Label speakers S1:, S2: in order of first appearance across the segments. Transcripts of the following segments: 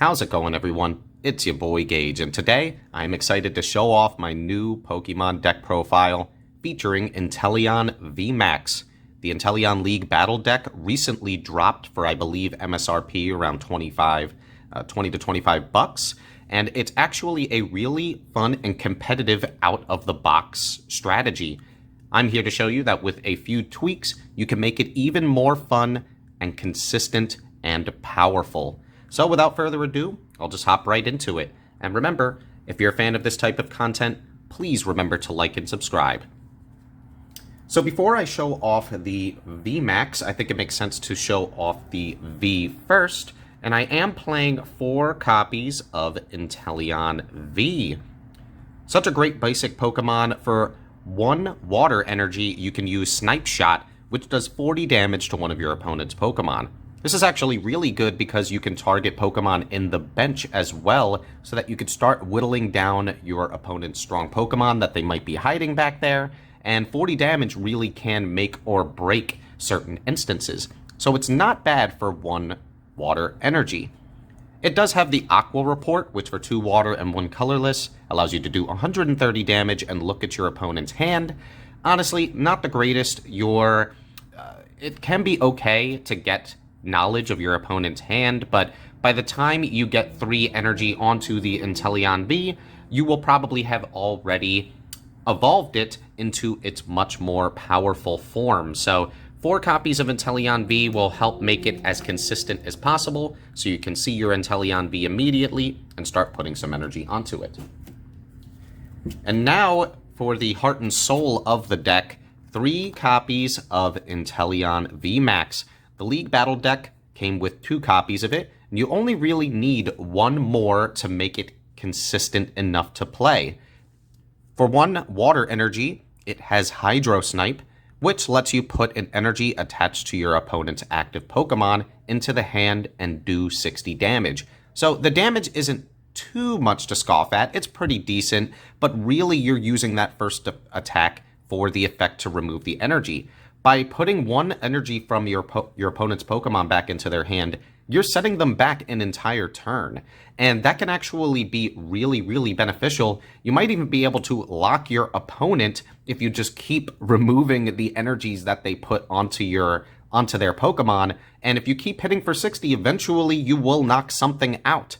S1: How's it going, everyone? It's your boy Gage, and today I'm excited to show off my new Pokemon deck profile featuring Inteleon V Max. The Inteleon League battle deck recently dropped for, I believe, MSRP around 20 to 25 bucks, and it's actually a really fun and competitive out-of-the-box strategy. I'm here to show you that with a few tweaks, you can make it even more fun and consistent and powerful. So without further ado, I'll just hop right into it. And remember, if you're a fan of this type of content, please remember to like and subscribe. So before I show off the VMAX, I think it makes sense to show off the V first. And I am playing 4 copies of Inteleon V. Such a great basic Pokemon. For 1 water energy, you can use Snipe Shot, which does 40 damage to one of your opponent's Pokemon. This is actually really good because you can target Pokemon in the bench as well, so that you could start whittling down your opponent's strong Pokemon that they might be hiding back there, and 40 damage really can make or break certain instances. So it's not bad for 1 water energy. It does have the Aqua Report, which for 2 water and 1 colorless allows you to do 130 damage and look at your opponent's hand. Honestly, not the greatest. It can be okay to get knowledge of your opponent's hand, but by the time you get 3 energy onto the Inteleon V, you will probably have already evolved it into its much more powerful form. So 4 copies of Inteleon V will help make it as consistent as possible, so you can see your Inteleon V immediately and start putting some energy onto it. And now for the heart and soul of the deck, 3 copies of Inteleon V Max. The League Battle deck came with 2 copies of it, and you only really need 1 more to make it consistent enough to play. For 1 water energy, it has Hydro Snipe, which lets you put an energy attached to your opponent's active Pokemon into the hand and do 60 damage. So the damage isn't too much to scoff at, it's pretty decent, but really you're using that first attack for the effect to remove the energy. By putting 1 energy from your opponent's Pokemon back into their hand, you're setting them back an entire turn. And that can actually be really, really beneficial. You might even be able to lock your opponent if you just keep removing the energies that they put onto their Pokemon. And if you keep hitting for 60, eventually you will knock something out.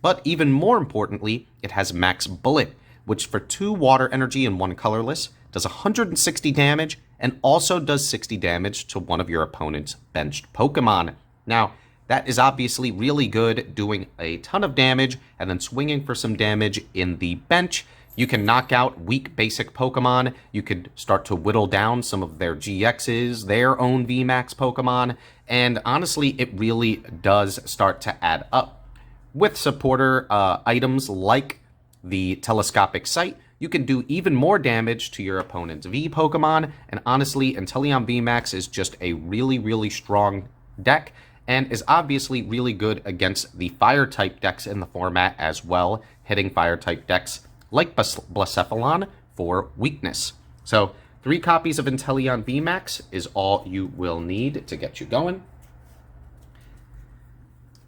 S1: But even more importantly, it has Max Bullet, which for 2 water energy and 1 colorless, does 160 damage, and also does 60 damage to one of your opponent's benched Pokemon. Now, that is obviously really good, doing a ton of damage, and then swinging for some damage in the bench. You can knock out weak basic Pokemon, you could start to whittle down some of their GXs, their own VMAX Pokemon, and honestly, it really does start to add up. With supporter items like the Telescopic Sight, you can do even more damage to your opponent's V Pokemon, and honestly, Intellion VMAX is just a really, really strong deck, and is obviously really good against the Fire-type decks in the format as well, hitting Fire-type decks like Blacephalon for weakness. So, 3 copies of Inteleon VMAX is all you will need to get you going.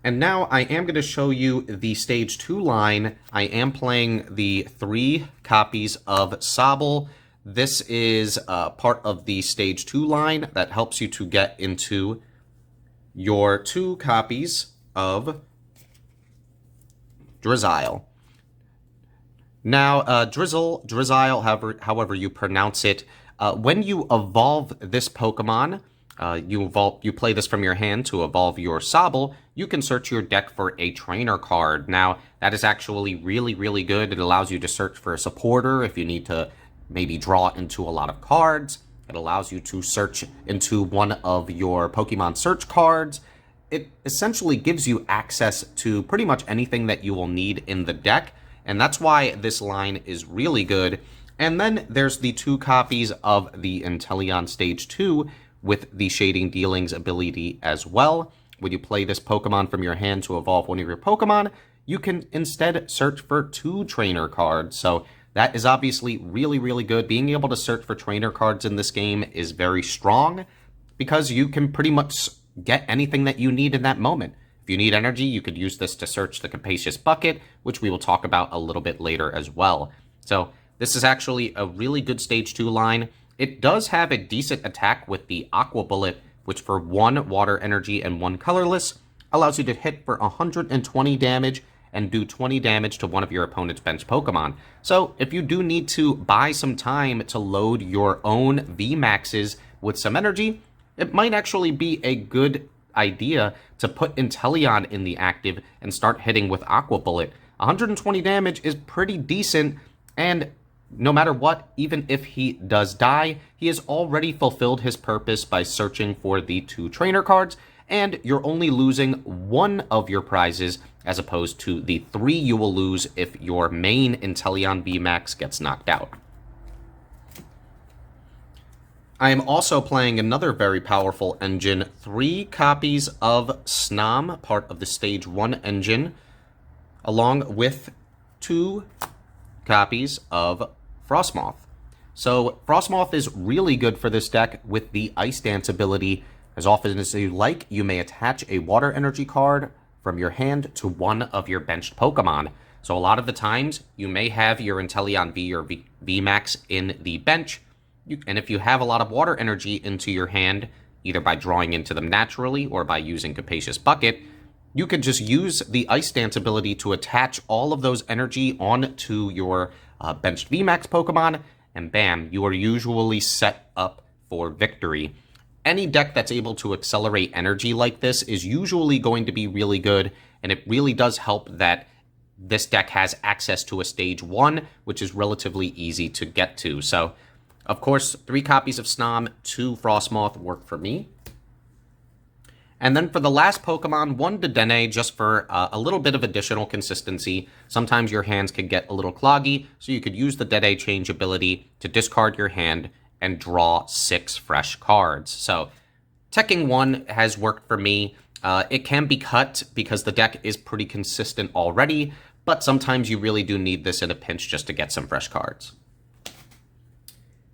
S1: And now I am going to show you the Stage 2 line. I am playing the 3 copies of Sobble. This is part of the Stage 2 line that helps you to get into your 2 copies of Drizzile. Now, Drizzile, however you pronounce it, when you evolve this Pokemon, you play this from your hand to evolve your Sobble, you can search your deck for a trainer card. Now, that is actually really, really good. It allows you to search for a supporter if you need to maybe draw into a lot of cards. It allows you to search into one of your Pokemon search cards. It essentially gives you access to pretty much anything that you will need in the deck, and that's why this line is really good. And then there's the 2 copies of the Intellion Stage 2, with the Shading Dealings ability as well. When you play this Pokemon from your hand to evolve one of your Pokemon, you can instead search for 2 trainer cards. So that is obviously really, really good. Being able to search for trainer cards in this game is very strong, because you can pretty much get anything that you need in that moment. If If you need energy, you could use this to search the Capacious Bucket, which we will talk about a little bit later as well. So this is actually a really good Stage 2 line. It does have a decent attack with the Aqua Bullet, which for 1 water energy and 1 colorless, allows you to hit for 120 damage and do 20 damage to one of your opponent's bench Pokemon. So if you do need to buy some time to load your own VMAXs with some energy, it might actually be a good idea to put Inteleon in the active and start hitting with Aqua Bullet. 120 damage is pretty decent, and no matter what, even if he does die, he has already fulfilled his purpose by searching for the 2 trainer cards, and you're only losing 1 of your prizes as opposed to the 3 you will lose if your main Intellion VMAX gets knocked out. I am also playing another very powerful engine, 3 copies of Snom, part of the Stage 1 engine, along with 2 copies of Frostmoth. So Frostmoth is really good for this deck with the Ice Dance ability. As often as you like, you may attach a water energy card from your hand to one of your benched Pokemon. So a lot of the times, you may have your Intellion V or VMAX in the bench, and if you have a lot of water energy into your hand, either by drawing into them naturally or by using Capacious Bucket, you could just use the Ice Dance ability to attach all of those energy onto your benched VMAX Pokemon, and bam, you are usually set up for victory. Any deck that's able to accelerate energy like this is usually going to be really good, and it really does help that this deck has access to a Stage 1, which is relatively easy to get to. So, of course, 3 copies of Snom, 2 Frostmoth work for me. And then for the last Pokemon, 1 Dedenne, just for a little bit of additional consistency. Sometimes your hands can get a little cloggy, so you could use the Dedenne change ability to discard your hand and draw 6 fresh cards. So Teching 1 has worked for me. It can be cut because the deck is pretty consistent already, but sometimes you really do need this in a pinch just to get some fresh cards.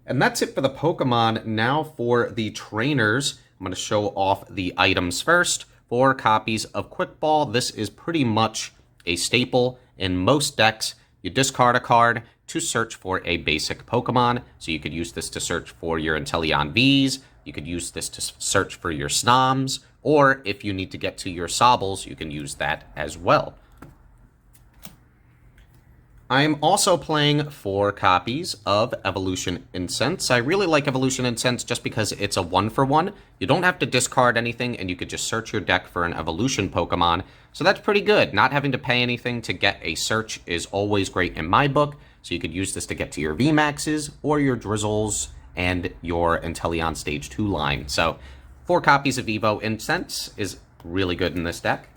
S1: And that's it for the Pokemon. Now for the trainers. I'm going to show off the items first. 4 copies of Quickball. This is pretty much a staple in most decks. You discard a card to search for a basic Pokemon. So you could use this to search for your Intellion Vs. You could use this to search for your Snoms. Or if you need to get to your Sobbles, you can use that as well. I am also playing 4 copies of Evolution Incense. I really like Evolution Incense just because it's a 1-for-1. You don't have to discard anything, and you could just search your deck for an Evolution Pokemon. So that's pretty good. Not having to pay anything to get a search is always great in my book. So you could use this to get to your VMAXs or your Drizzles and your Inteleon Stage 2 line. So 4 copies of Evo Incense is really good in this deck.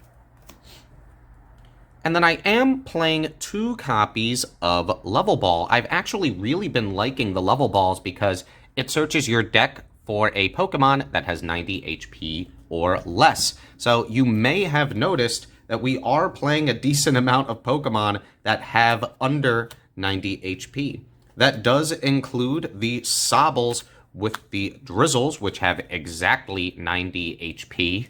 S1: And then I am playing 2 copies of Level Ball. I've actually really been liking the Level Balls because it searches your deck for a Pokemon that has 90 HP or less. So you may have noticed that we are playing a decent amount of Pokemon that have under 90 HP. That does include the Sobbles with the Drizzles, which have exactly 90 HP.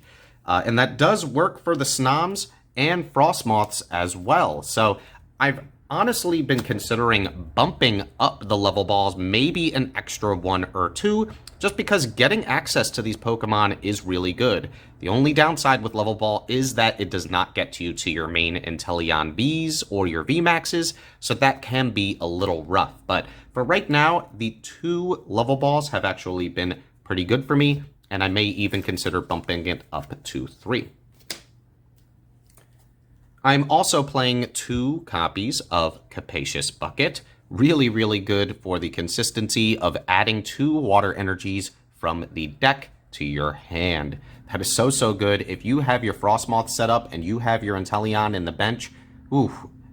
S1: And that does work for the Snoms and Frostmoths as well. So I've honestly been considering bumping up the level balls, maybe an extra 1 or 2, just because getting access to these Pokemon is really good. The only downside with level ball is that it does not get you to your main Intellion Vs or your VMAXs, so that can be a little rough. But for right now, the 2 level balls have actually been pretty good for me, and I may even consider bumping it up to 3. I'm also playing 2 copies of Capacious Bucket. Really, really good for the consistency of adding 2 water energies from the deck to your hand. That is so good. If you have your Frostmoth set up and you have your Inteleon in the bench,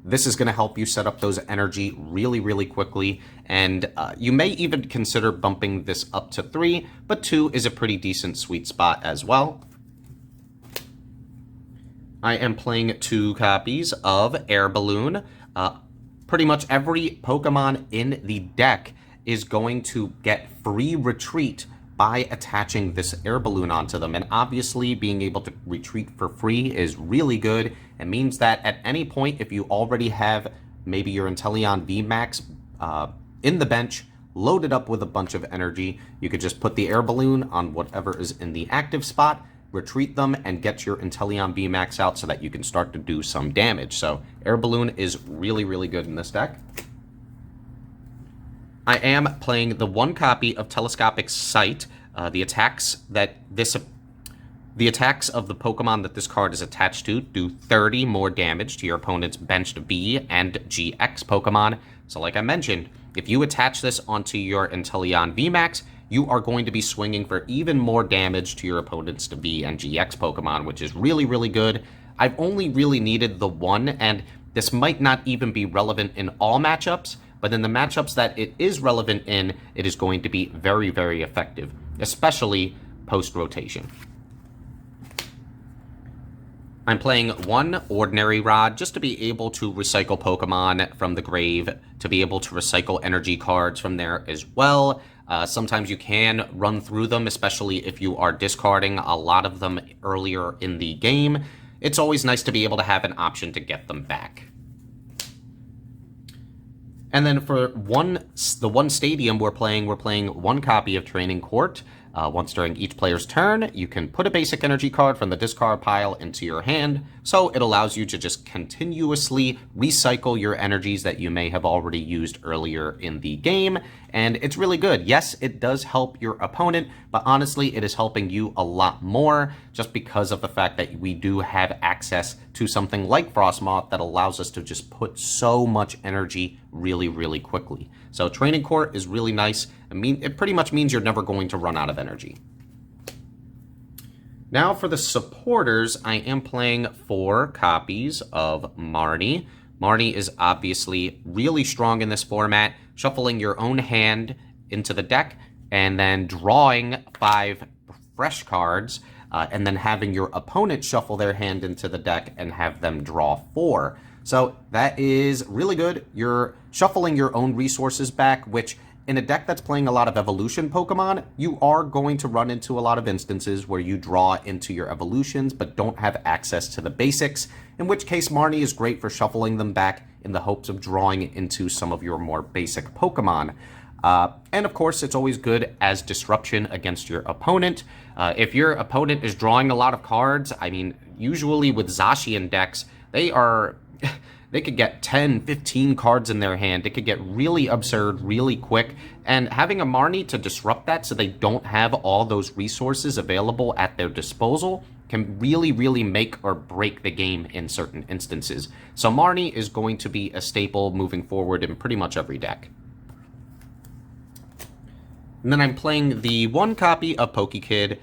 S1: this is going to help you set up those energy really, really quickly. And you may even consider bumping this up to 3, but 2 is a pretty decent sweet spot as well. I am playing 2 copies of Air Balloon. Pretty much every Pokemon in the deck is going to get free retreat by attaching this air balloon onto them. And obviously being able to retreat for free is really good. It means that at any point, if you already have maybe your Intellion V Max in the bench, loaded up with a bunch of energy, you could just put the air balloon on whatever is in the active spot, retreat them, and get your Intellion V Max out so that you can start to do some damage. So air balloon is really, really good in this deck. I am playing the one copy of Telescopic Sight. The attacks of the Pokemon that this card is attached to do 30 more damage to your opponent's benched B and GX Pokemon. So like I mentioned, if you attach this onto your Intellion V Max, you are going to be swinging for even more damage to your opponent's V and GX Pokemon, which is really, really good. I've only really needed the one, and this might not even be relevant in all matchups, but in the matchups that it is relevant in, it is going to be very, very effective, especially post-rotation. I'm playing one Ordinary Rod just to be able to recycle Pokemon from the grave, to be able to recycle energy cards from there as well. Sometimes you can run through them, especially if you are discarding a lot of them earlier in the game. It's always nice to be able to have an option to get them back. And then for the one stadium we're playing one copy of Training Court. Once during each player's turn, you can put a basic energy card from the discard pile into your hand, so it allows you to just continuously recycle your energies that you may have already used earlier in the game, and it's really good. Yes, it does help your opponent, but honestly, it is helping you a lot more just because of the fact that we do have access to something like Frostmoth that allows us to just put so much energy really, really quickly. So Training Court is really nice. It pretty much means you're never going to run out of energy. Now for the supporters, I am playing 4 copies of Marnie. Marnie is obviously really strong in this format, shuffling your own hand into the deck and then drawing 5 fresh cards, and then having your opponent shuffle their hand into the deck and have them draw 4. So that is really good. You're shuffling your own resources back, which in a deck that's playing a lot of evolution Pokemon, you are going to run into a lot of instances where you draw into your evolutions but don't have access to the basics, in which case Marnie is great for shuffling them back in the hopes of drawing into some of your more basic Pokemon. And of course, it's always good as disruption against your opponent. If your opponent is drawing a lot of cards, I mean, usually with Zacian decks, they could get 10, 15 cards in their hand. It could get really absurd really quick. And having a Marnie to disrupt that so they don't have all those resources available at their disposal can really, really make or break the game in certain instances. So Marnie is going to be a staple moving forward in pretty much every deck. And then I'm playing the one copy of PokeKid.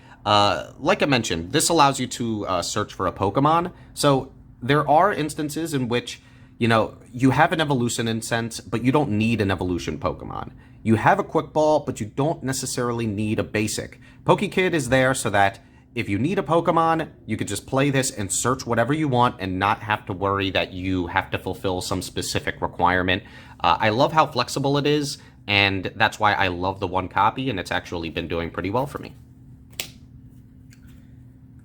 S1: Like I mentioned, this allows you to search for a Pokemon. So there are instances in which, you know, you have an evolution Incense, but you don't need an evolution Pokemon. You have a Quickball, but you don't necessarily need a basic. PokeKid is there so that if you need a Pokemon, you could just play this and search whatever you want and not have to worry that you have to fulfill some specific requirement. I love how flexible it is, and that's why I love the one copy, and it's actually been doing pretty well for me.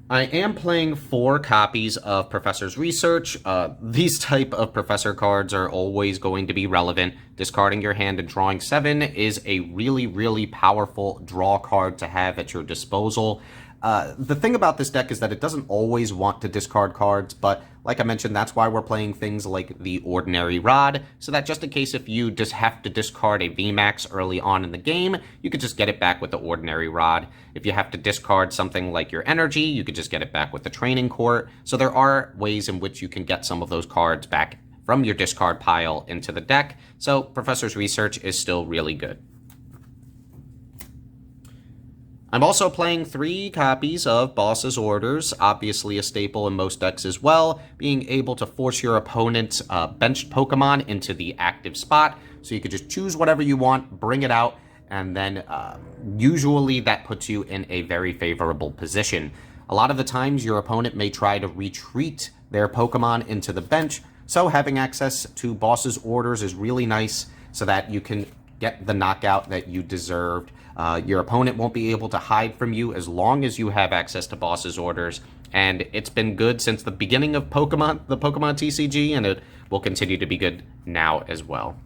S1: I am playing 4 copies of Professor's Research. These type of Professor cards are always going to be relevant. Discarding your hand and drawing 7 is a really, really powerful draw card to have at your disposal. The thing about this deck is that it doesn't always want to discard cards, but like I mentioned, that's why we're playing things like the Ordinary Rod, so that just in case if you just have to discard a VMAX early on in the game, you could just get it back with the Ordinary Rod. If you have to discard something like your Energy, you could just get it back with the Training Court. So there are ways in which you can get some of those cards back from your discard pile into the deck, so Professor's Research is still really good. I'm also playing 3 copies of Boss's Orders, obviously a staple in most decks as well, being able to force your opponent's benched Pokemon into the active spot, so you could just choose whatever you want, bring it out, and then usually that puts you in a very favorable position. A lot of the times your opponent may try to retreat their Pokemon into the bench, so having access to Boss's Orders is really nice so that you can get the knockout that you deserved. Your opponent won't be able to hide from you as long as you have access to boss's orders. And it's been good since the beginning of the Pokemon TCG, and it will continue to be good now as well.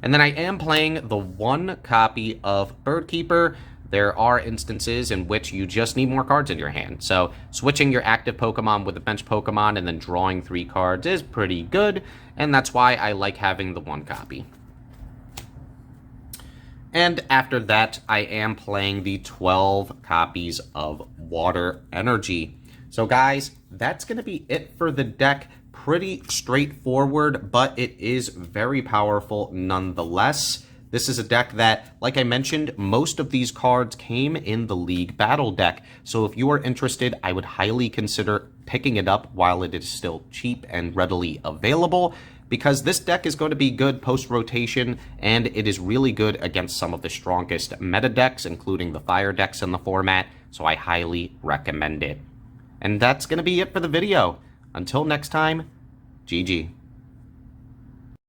S1: And then I am playing the 1 copy of Birdkeeper. There are instances in which you just need more cards in your hand. So switching your active Pokemon with a bench Pokemon and then drawing 3 cards is pretty good, and that's why I like having the 1 copy. And after that, I am playing the 12 copies of Water Energy. So guys, that's going to be it for the deck. Pretty straightforward, but it is very powerful nonetheless. This is a deck that, like I mentioned, most of these cards came in the League Battle deck. So if you are interested, I would highly consider picking it up while it is still cheap and readily available, because this deck is going to be good post-rotation, and it is really good against some of the strongest meta decks, including the fire decks in the format, so I highly recommend it. And that's going to be it for the video. Until next time, GG.